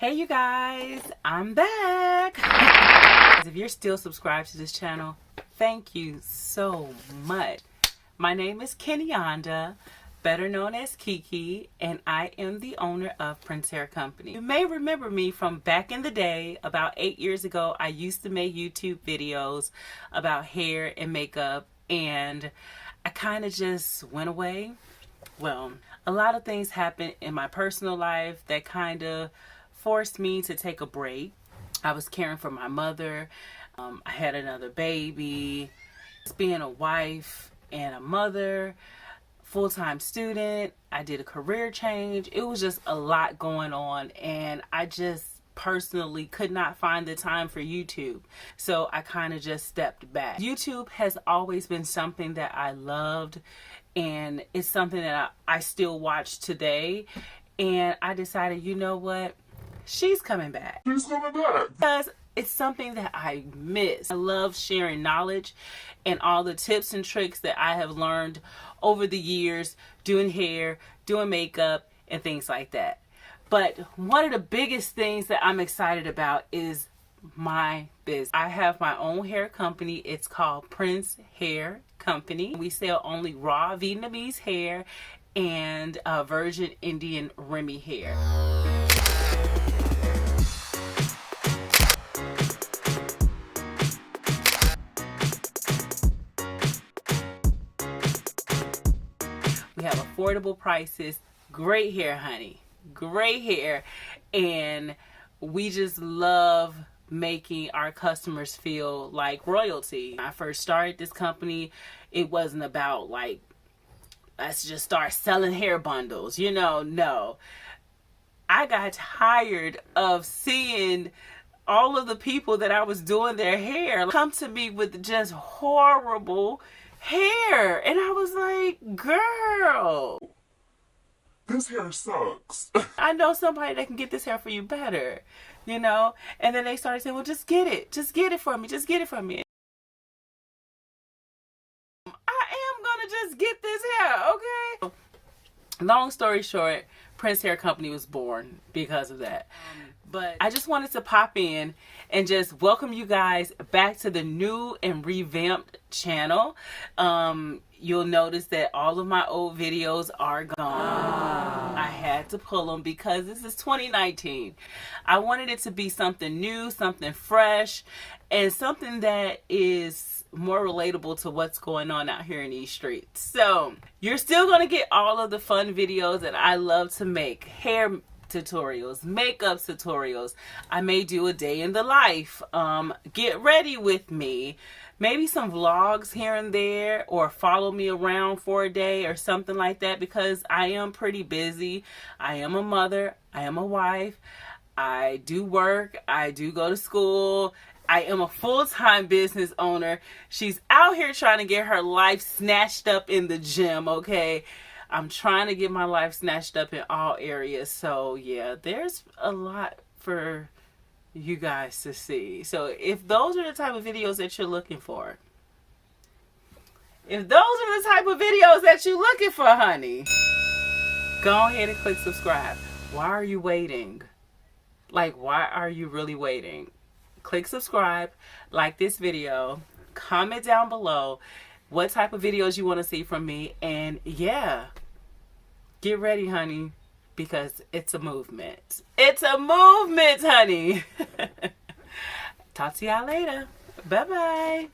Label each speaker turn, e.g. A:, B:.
A: Hey you guys, I'm back. If you're still subscribed to this channel, thank you so much. My name is Kenyonda, better known as Kiki, and I am the owner of Prince Hair Company. You may remember me from back in the day. About 8 years ago, I used to make YouTube videos about hair and makeup, and I kind of just went away. Well, a lot of things happened in my personal life that kind of forced me to take a break. I was caring for my mother. I had another baby. Just being a wife and a mother, full-time student. I did a career change. It was just a lot going on, and I just personally could not find the time for YouTube. So I kind of just stepped back. YouTube has always been something that I loved, and it's something that I still watch today. And I decided, you know what? She's coming back.
B: She's coming back.
A: Because it's something that I miss. I love sharing knowledge and all the tips and tricks that I have learned over the years doing hair, doing makeup, and things like that. But one of the biggest things that I'm excited about is my business. I have my own hair company. It's called Prince Hair Company. We sell only raw Vietnamese hair and virgin Indian Remy hair. We have affordable prices, great hair, honey, great hair, and we just love making our customers feel like royalty. When I first started this company, it wasn't about like, let's just start selling hair bundles, you know, no. I got tired of seeing all of the people that I was doing their hair come to me with just horrible hair, and I was like, girl,
B: this hair sucks.
A: I know somebody that can get this hair for you better, you know. And then they started saying, well, just get it for me, just get it for me. I am gonna just get this hair, okay? Long story short, Prince Hair Company was born because of that. But I just wanted to pop in and just welcome you guys back to the new and revamped channel. You'll notice that all of my old videos are gone. I had to pull them because this is 2019. I wanted it to be something new, something fresh, and something that is more relatable to what's going on out here in these streets. So you're still going to get all of the fun videos that I love to make. Hair tutorials, makeup tutorials. I may do a day in the life. Get ready with me. Maybe some vlogs here and there, or follow me around for a day or something like that, because I am pretty busy. I am a mother. I am a wife. I do work. I do go to school. I am a full-time business owner. She's out here trying to get her life snatched up in the gym, okay? I'm trying to get my life snatched up in all areas. So yeah, there's a lot for you guys to see. So if those are the type of videos that you're looking for, honey, go ahead and click subscribe. Why are you waiting? Like, why are you really waiting? Click subscribe, like this video, comment down below what type of videos you want to see from me, and yeah, get ready, honey, because it's a movement. It's a movement, honey. Talk to y'all later. Bye-bye.